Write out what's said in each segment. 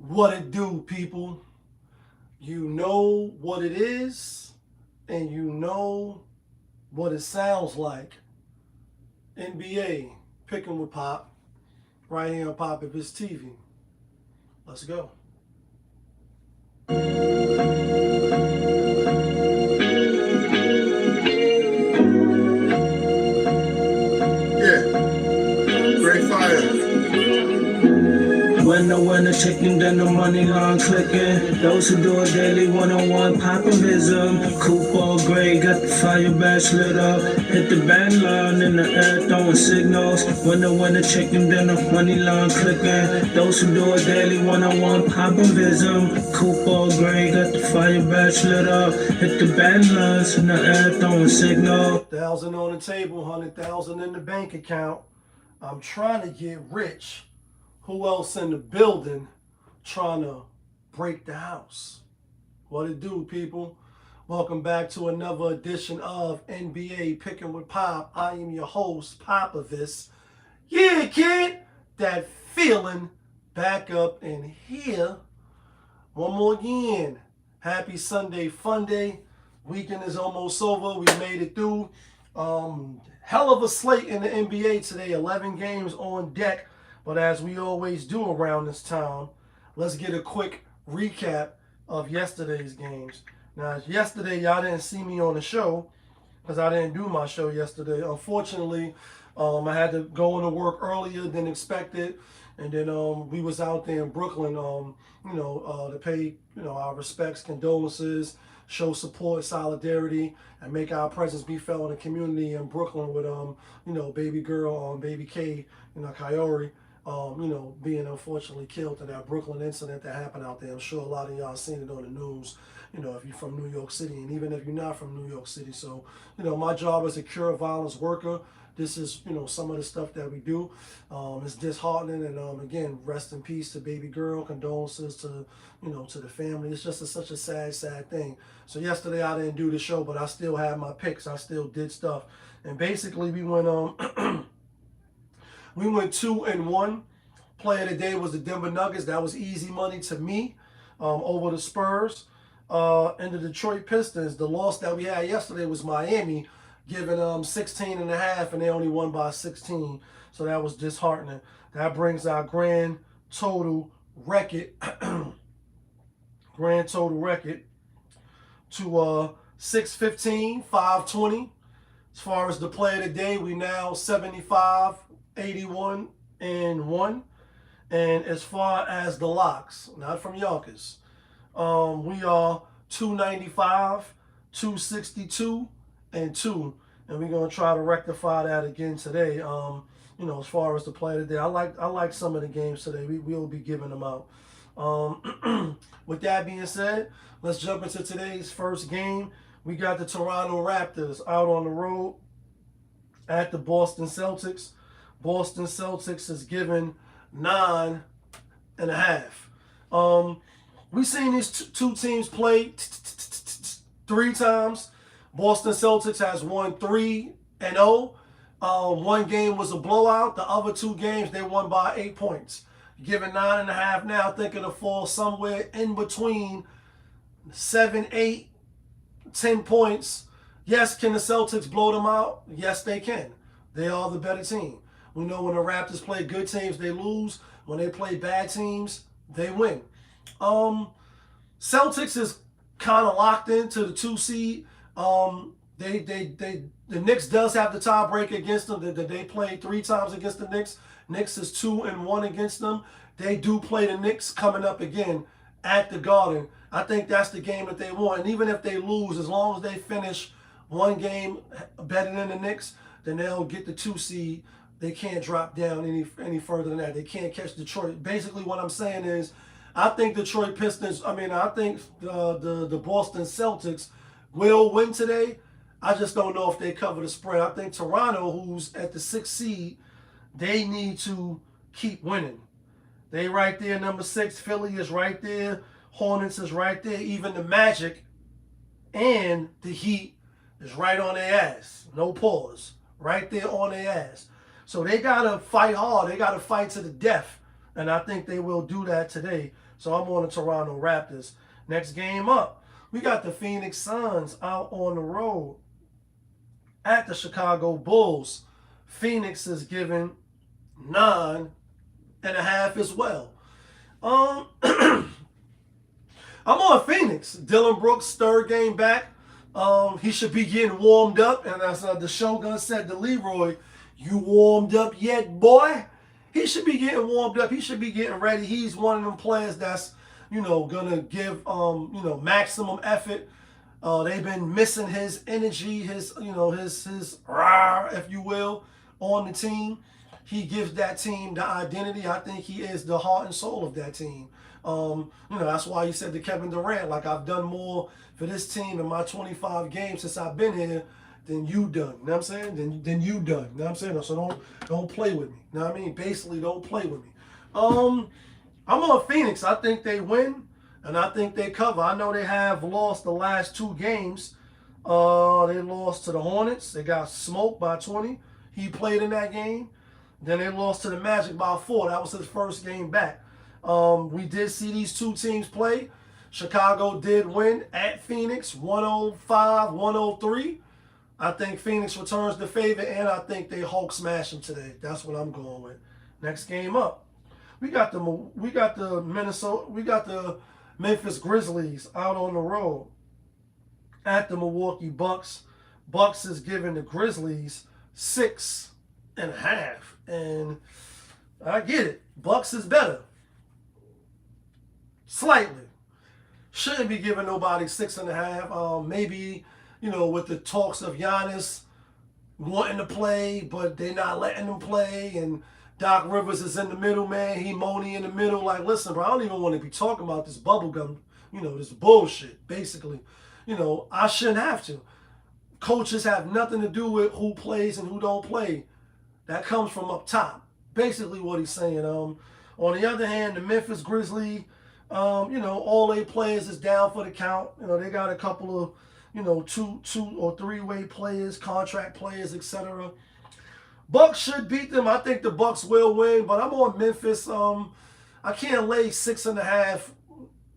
What it do, people? You know what it is, and you know what it sounds like. NBA picking with Pop right here on Pop of his TV. Let's go. Yeah, great fire. When the winner chicken, then the money line clicking. Those who do it daily, one-on-one poppin'-vism. Coupe all gray, got the fire badge lit up. Hit the band line in the air, throwing signals. When the winner chicken, then the money line clicking. Those who do it daily, one-on-one poppin'-vism. Coupe all gray, got the fire badge lit up. Hit the band lines in the air, throwing signals. 1,000 on the table, 100,000 in the bank account. I'm trying to get rich. Who else in the building trying to break the house? What it do, people? Welcome back to another edition of NBA Picking with Pop. I am your host, Popovis. Yeah, kid, that feeling back up in here. One more again. Happy Sunday Fun Day. Weekend is almost over. We made it through. Hell of a slate in the NBA today. 11 games on deck. But as we always do around this time, let's get a quick recap of yesterday's games. Now, yesterday, y'all didn't see me on the show because I didn't do my show yesterday. Unfortunately, I had to go into work earlier than expected. And then we was out there in Brooklyn, to pay, our respects, condolences, show support, solidarity, and make our presence be felt in the community in Brooklyn with, baby girl, baby K, Kyori. Being unfortunately killed in that Brooklyn incident that happened out there. I'm sure a lot of y'all seen it on the news, if you're from New York City, and even if you're not from New York City. So, my job as a cure violence worker, this is, some of the stuff that we do. It's disheartening, and again, rest in peace to baby girl, condolences to, to the family. It's just such a sad, sad thing. So yesterday I didn't do the show, but I still had my picks. I still did stuff. And basically we went, we went 2-1. Player of the day was the Denver Nuggets. That was easy money to me over the Spurs. And the Detroit Pistons, the loss that we had yesterday was Miami, giving 16 and a half, and they only won by 16. So that was disheartening. That brings our grand total record to 615, 520. As far as the player of the day, we now 75, 81, and 1. And as far as the locks, not from Yonkers, we are 295, 262, and 2. And we're gonna try to rectify that again today. As far as the play today, I like some of the games today. We'll be giving them out. With that being said, let's jump into today's first game. We got the Toronto Raptors out on the road at the Boston Celtics. Boston Celtics is given 9.5. We've seen these two teams play 3 times. Boston Celtics has won 3-0. One game was a blowout. The other 2 games they won by 8 points. Given 9.5 now, I think it'll fall somewhere in between 7, 8, 10 points. Yes, can the Celtics blow them out? Yes, they can. They are the better team. We know when the Raptors play good teams, they lose. When they play bad teams, they win. Celtics is kind of locked into the 2 seed. The Knicks does have the tiebreaker against them. They played 3 times against the Knicks. Knicks is 2-1 against them. They do play the Knicks coming up again at the Garden. I think that's the game that they want. And even if they lose, as long as they finish one game better than the Knicks, then they'll get the 2 seed. They can't drop down any further than that. They can't catch Detroit. Basically, what I'm saying is, I think I think the Boston Celtics will win today. I just don't know if they cover the spread. I think Toronto, who's at the 6th seed, they need to keep winning. They right there, number 6. Philly is right there. Hornets is right there. Even the Magic and the Heat is right on their ass. No pause. Right there on their ass. So they got to fight hard. They got to fight to the death And I think they will do that today. So I'm on the Toronto Raptors. Next game up, we got the Phoenix Suns out on the road at the Chicago Bulls. Phoenix is giving 9.5 as well. I'm on Phoenix. Dylan Brooks, third game back. He should be getting warmed up. And as the Shogun said to Leroy, you warmed up yet, boy? He should be getting warmed up. He should be getting ready. He's one of them players that's, gonna give, maximum effort. They've been missing his energy, his rah, if you will, on the team. He gives that team the identity. I think he is the heart and soul of that team. That's why he said to Kevin Durant, like, I've done more for this team in my 25 games since I've been here than you done. You know what I'm saying? Than you done. You know what I'm saying? So don't play with me. You know what I mean? Basically, don't play with me. I'm on Phoenix. I think they win, and I think they cover. I know they have lost the last 2 games. They lost to the Hornets. They got smoked by 20. He played in that game. Then they lost to the Magic by 4. That was his first game back. We did see these 2 teams play. Chicago did win at Phoenix, 105-103. I think Phoenix returns the favor, and I think they Hulk smash them today. That's what I'm going with. Next game up, we got the Memphis Grizzlies out on the road at the Milwaukee Bucks. Bucks is giving the Grizzlies 6.5, and I get it. Bucks is better, slightly. Shouldn't be giving nobody 6.5. Maybe, with the talks of Giannis wanting to play, but they're not letting him play, and Doc Rivers is in the middle, man. He moaning in the middle, like, listen, bro, I don't even want to be talking about this bubblegum, this bullshit, basically. I shouldn't have to. Coaches have nothing to do with who plays and who don't play. That comes from up top. Basically what he's saying. On the other hand, the Memphis Grizzlies, all their players is down for the count. They got a couple of, 2 or 3-way players, contract players, etc. Bucks should beat them. I think the Bucks will win, but I'm on Memphis. I can't lay 6.5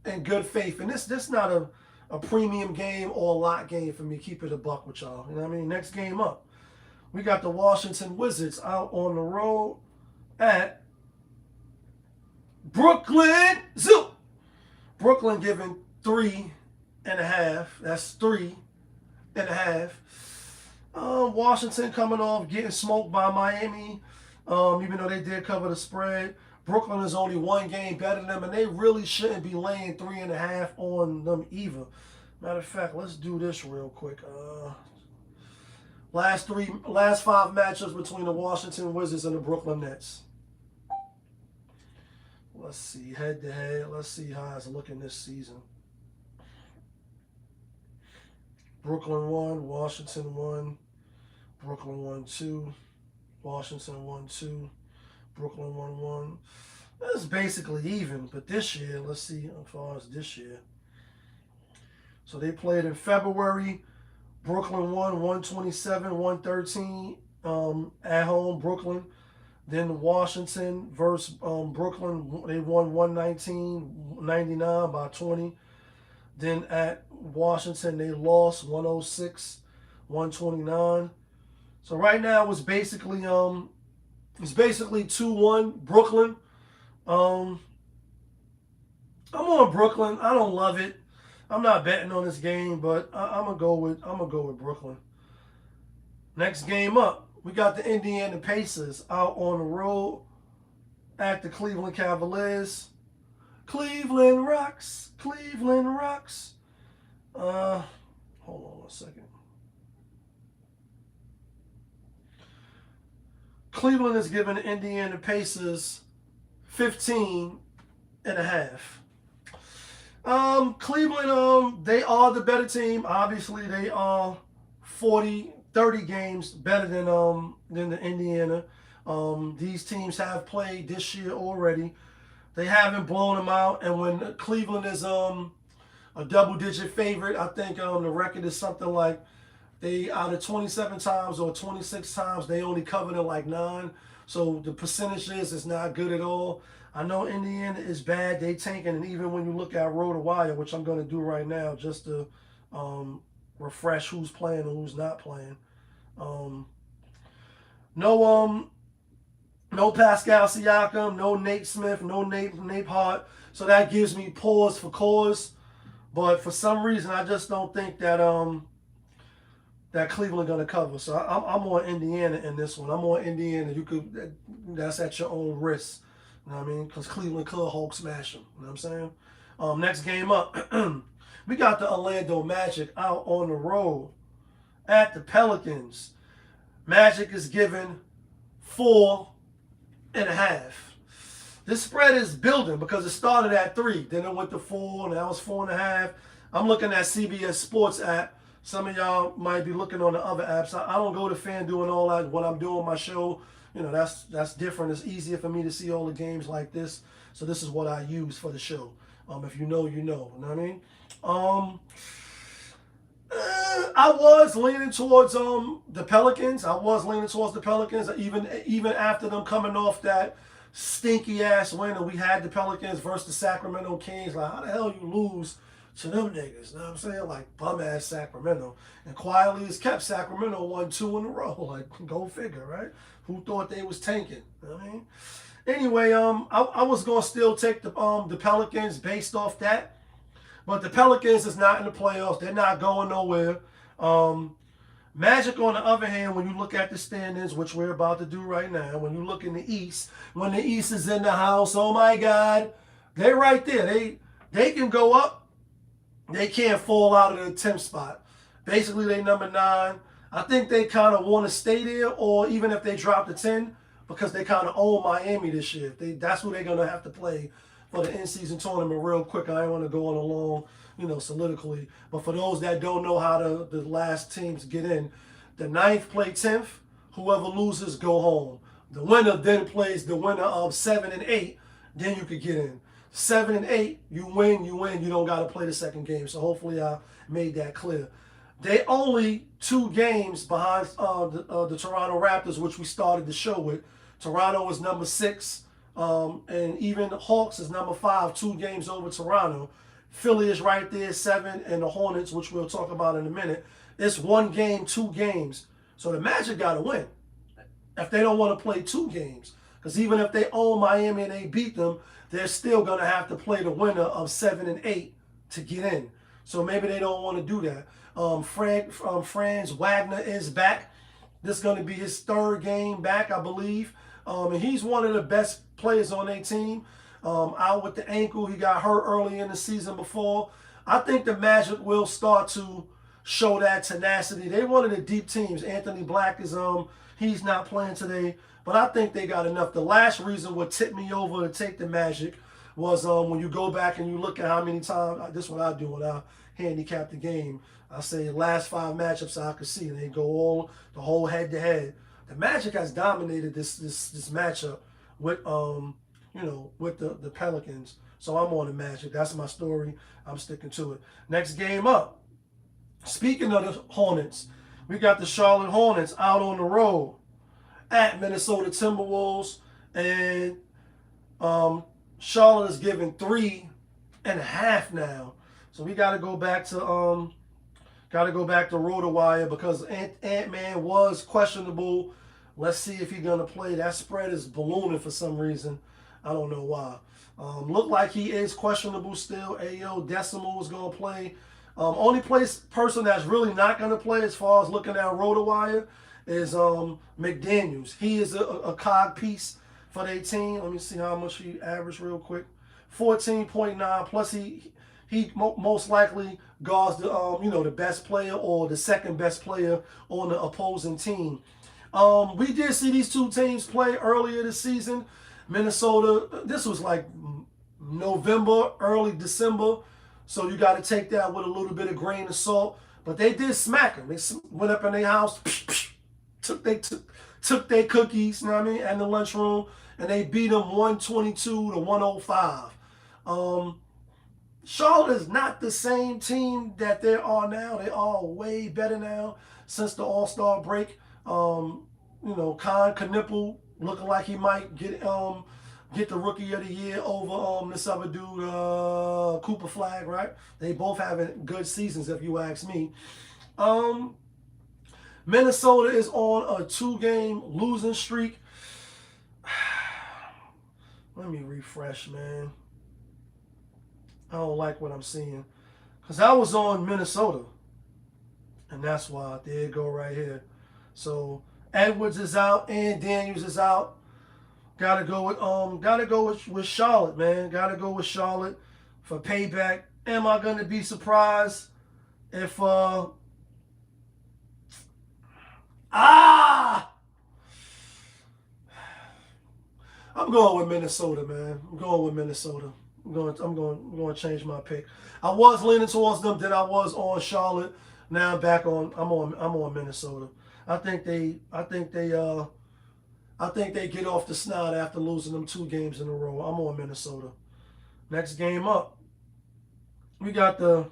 in good faith. And this not a premium game or a lot game for me. Keep it a buck with y'all. You know what I mean? Next game up, we got the Washington Wizards out on the road at Brooklyn Zoo. Brooklyn giving 3.5. That's 3.5. Washington coming off getting smoked by Miami, even though they did cover the spread. Brooklyn is only 1 game better than them, and they really shouldn't be laying 3.5 on them either. Matter of fact, let's do this real quick. Last 5 matchups between the Washington Wizards and the Brooklyn Nets. Let's see, head to head. Let's see how it's looking this season. Brooklyn 1, Washington 1, Brooklyn 1-2, Washington 1-2, Brooklyn 1-1. That's basically even, but this year, let's see how far as this year. So they played in February. Brooklyn won 127-113 at home, Brooklyn. Then Washington versus Brooklyn, they won 119-99 by 20. Then at Washington, they lost 106-129. So right now it's basically 2-1 Brooklyn. I'm on Brooklyn. I don't love it. I'm not betting on this game, but I'm gonna go with Brooklyn. Next game up, we got the Indiana Pacers out on the road at the Cleveland Cavaliers. Cleveland rocks. Cleveland rocks. Hold on a second. Cleveland is giving the Indiana Pacers 15.5. Cleveland, they are the better team. Obviously, they are 30 games better than the Indiana. These teams have played this year already. They haven't blown them out. And when Cleveland is a double-digit favorite, I think the record is something like they out of 27 times or 26 times, they only covered in like 9. So the percentage is not good at all. I know Indiana is bad. They tanking, and even when you look at Road to Wire, which I'm going to do right now, just to um, refresh who's playing and who's not playing. Um, no, no Pascal Siakam, no Nate Smith, no Nate Hart. So that gives me pause for cause. But for some reason, I just don't think that that Cleveland gonna cover. So I'm on Indiana in this one. I'm on Indiana. You could that's at your own risk. You know what I mean? Because Cleveland could Hulk smash them. You know what I'm saying? Next game up, we got the Orlando Magic out on the road at the Pelicans. Magic is given 4.5. This spread is building because it started at 3, then it went to 4, and now it's 4.5. I'm looking at CBS Sports app. Some of y'all might be looking on the other apps. I don't go to FanDuel and all that when I'm doing my show. You know, that's different. It's easier for me to see all the games like this. So this is what I use for the show. If you know, you know. You know what I mean? I was leaning towards the Pelicans. I was leaning towards the Pelicans, even after them coming off that stinky ass win, and we had the Pelicans versus the Sacramento Kings. Like, how the hell you lose to them niggas? You know what I'm saying? Like, bum ass Sacramento, and quietly has kept Sacramento 1-2 in a row. Like, go figure, right? Who thought they was tanking? You know what I mean? Anyway, I was gonna still take the Pelicans based off that. But the Pelicans is not in the playoffs. They're not going nowhere. Magic, on the other hand, when you look at the standings, which we're about to do right now, when you look in the East, when the East is in the house, oh my God, they're right there. They can go up. They can't fall out of the 10th spot. Basically, they number 9. I think they kind of want to stay there, or even if they drop to 10, because they kind of own Miami this year. That's who they're going to have to play for the in-season tournament real quick. I ain't want to go on a long, soliloquy. But for those that don't know how the last teams get in, the 9th play 10th. Whoever loses, go home. The winner then plays the winner of 7 and 8. Then you could get in. 7 and 8, you win. You don't got to play the second game. So hopefully I made that clear. They only 2 games behind the Toronto Raptors, which we started the show with. Toronto is number 6. And even Hawks is number 5, 2 games over Toronto. Philly is right there, 7, and the Hornets, which we'll talk about in a minute, it's 1 game, 2 games. So the Magic got to win if they don't want to play 2 games. Because even if they own Miami and they beat them, they're still going to have to play the winner of 7 and 8 to get in. So maybe they don't want to do that. Franz Wagner is back. This is going to be his 3rd game back, I believe. And he's one of the best players on their team. Out with the ankle. He got hurt early in the season before. I think the Magic will start to show that tenacity. They one of the deep teams. Anthony Black is he's not playing today, but I think they got enough. The last reason what tipped me over to take the Magic was when you go back and you look at how many times, this is what I do when I handicap the game. I say last 5 matchups I could see, and they go the whole head to head. The Magic has dominated this matchup with with the Pelicans. So I'm on the Magic. That's my story. I'm sticking to it. Next game up. Speaking of the Hornets, we got the Charlotte Hornets out on the road at Minnesota Timberwolves, and Charlotte is giving 3.5 now. So we got to go back to RotoWire because Ant-Man was questionable. Let's see if he's gonna play. That spread is ballooning for some reason. I don't know why. Look like he is questionable still. Ayo Decimal is gonna play. Only person that's really not gonna play as far as looking at RotoWire is McDaniels. He is a cog piece for their team. Let me see how much he averaged real quick. 14.9 plus he most likely guards the best player or the second best player on the opposing team. We did see these 2 teams play earlier this season. Minnesota, this was like November, early December, so you got to take that with a little bit of grain of salt. But they did smack them. They went up in their house, took their cookies, you know what I mean, and the lunchroom, and they beat them 122 to 105. Charlotte is not the same team that they are now. They are way better now since the All-Star break. Khan Knipple looking like he might get get the Rookie of the Year over this other dude, Cooper Flag, right? They both having good seasons, if you ask me. Minnesota is on a 2-game losing streak. Let me refresh, man. I don't like what I'm seeing. Because I was on Minnesota. And that's why. There you go right here. So Edwards is out and Daniels is out. Gotta go with Charlotte, man. Gotta go with Charlotte for payback. Am I gonna be surprised if I'm going with Minnesota, man. I'm going with Minnesota. I'm going to change my pick. I was leaning towards them, then I was on Charlotte. Now I'm back on. I'm on Minnesota. I think they get off the snot after losing them 2 games in a row. I'm on Minnesota. Next game up, we got the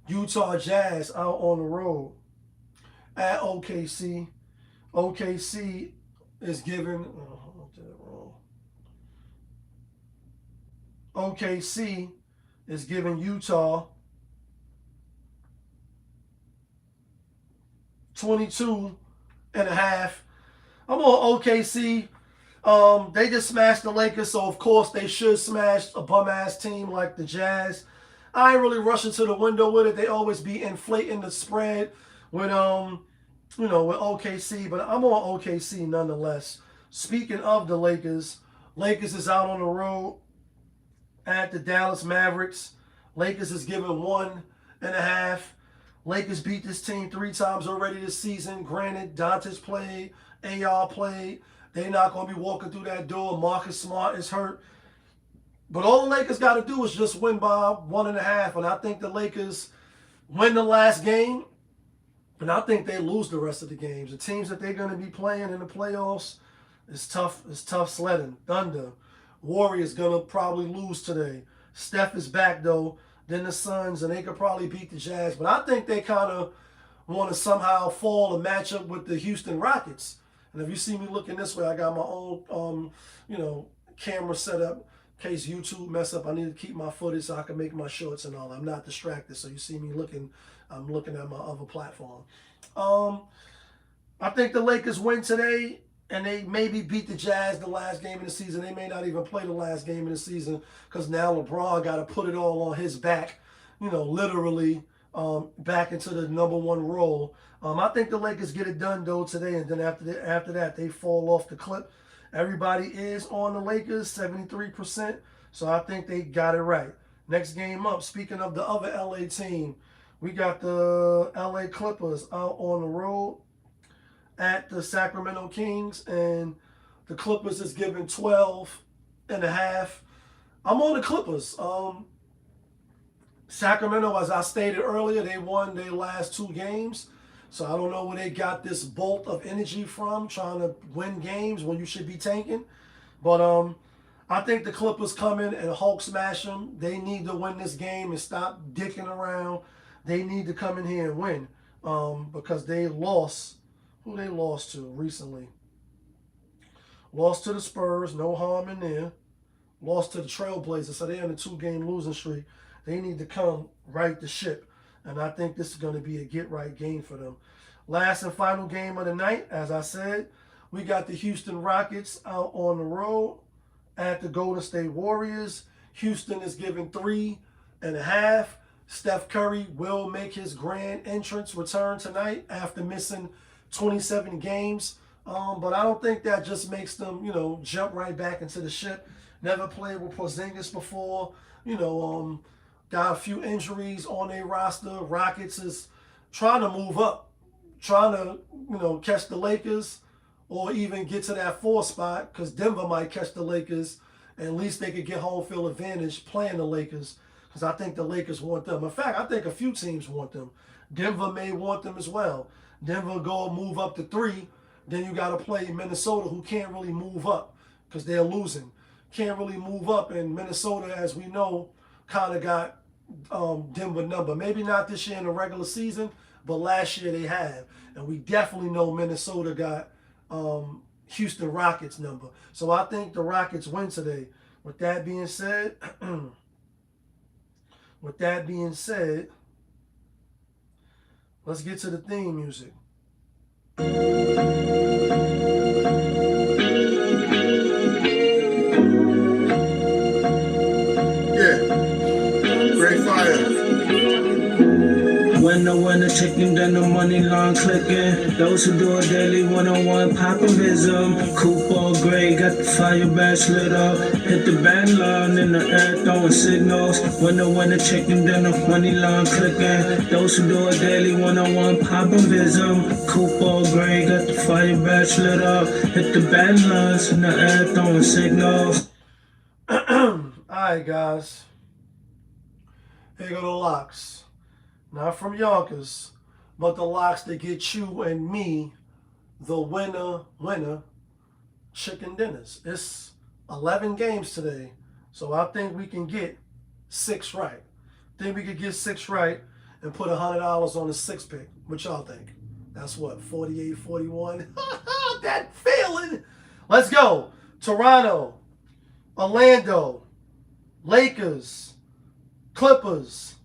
Utah Jazz out on the road at OKC. OKC is giving. OKC is giving Utah 22 and a half. I'm on OKC. They just smashed the Lakers, so of course they should smash a bum-ass team like the Jazz. I ain't really rushing to the window with it. They always be inflating the spread with with OKC, but I'm on OKC nonetheless. Speaking of the Lakers, Lakers is out on the road at the Dallas Mavericks. Lakers is giving 1.5. Lakers beat this team 3 times already this season. Granted, Dante's played, AR played. They're not going to be walking through that door. Marcus Smart is hurt. But all the Lakers got to do is just win by 1.5. And I think the Lakers win the last game. And I think they lose the rest of the games. The teams that they're going to be playing in the playoffs, it's tough sledding. Thunder. Warriors going to probably lose today. Steph is back, though. Then the Suns, and they could probably beat the Jazz. But I think they kind of want to somehow fall a matchup with the Houston Rockets. And if you see me looking this way, I got my own, camera set up. In case YouTube mess up, I need to keep my footage so I can make my shorts and all. I'm not distracted, so you see me looking. I'm looking at my other platform. I think the Lakers win today, and they maybe beat the Jazz the last game of the season. They may not even play the last game of the season because now LeBron got to put it all on his back, literally back into the #1 role. I think the Lakers get it done, though, today, and then after that, they fall off the clip. Everybody is on the Lakers, 73%, so I think they got it right. Next game up, speaking of the other LA team, we got the LA Clippers out on the road at the Sacramento Kings, and the Clippers is giving 12.5. I'm on the Clippers. Sacramento, as I stated earlier, they won their last 2 games. So I don't know where they got this bolt of energy from, trying to win games when you should be tanking. But I think the Clippers come in and Hulk smash them. They need to win this game and stop dicking around. They need to come in here and win because they lost. Who they lost to recently? Lost to the Spurs, no harm in there. Lost to the Trailblazers, so they're on a 2-game losing streak. They need to come right the ship. And I think this is going to be a get-right game for them. Last and final game of the night, as I said, we got the Houston Rockets out on the road at the Golden State Warriors. Houston is giving 3.5. Steph Curry will make his grand entrance return tonight after missing 27 games. But I don't think that just makes them, jump right back into the ship. Never played with Porzingis before. Got a few injuries on their roster. Rockets is trying to move up, trying to, catch the Lakers or even get to that 4 spot because Denver might catch the Lakers. And at least they could get home field advantage playing the Lakers because I think the Lakers want them. In fact, I think a few teams want them. Denver may want them as well. Denver go move up to 3. Then you got to play Minnesota, who can't really move up because they're losing. Can't really move up. And Minnesota, as we know, kind of got Denver number. Maybe not this year in the regular season, but last year they have. And we definitely know Minnesota got Houston Rockets number. So I think the Rockets win today. With that being said, let's get to the theme music. Yeah, great fire. When the chicken, then the money line clicking. Those who do it daily, one-on-one poppin'-ism. Coupon gray, got the fire badge lit up. Hit the band line in the air, throwing signals. When the chicken, then the money line clicking. Those who do it daily, one-on-one poppin'-ism. Coupon gray, got the fire badge lit up. Hit the band lines in the air, throwing signals. Alright, guys. Here go the locks. Not from Yonkers, but the locks that get you and me the winner chicken dinners. It's 11 games today, so I think we can get 6 right. Think we could get 6 right and put $100 on the 6 pick. What y'all think? That's what, 48-41? That feeling. Let's go. Toronto, Orlando, Lakers, Clippers,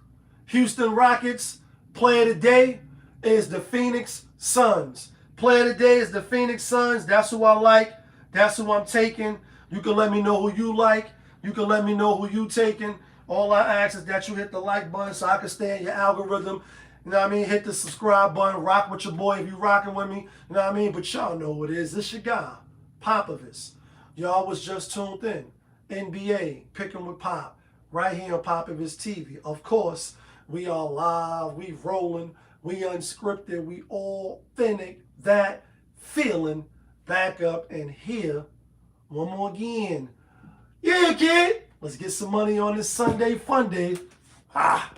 Houston Rockets. Player of the day is the Phoenix Suns. Player of the day is the Phoenix Suns. That's who I like. That's who I'm taking. You can let me know who you like. You can let me know who you taking. All I ask is that you hit the like button so I can stay in your algorithm. You know what I mean? Hit the subscribe button. Rock with your boy if you rocking with me. You know what I mean? But y'all know who it is. This your guy, Popovich. Y'all was just tuned in. NBA, Picking with Pop. Right here on Popovich TV. Of course, we are live, we rolling, we unscripted, we authentic, that feeling. Back up and here, one more again. Yeah, kid, let's get some money on this Sunday fun day. Ah.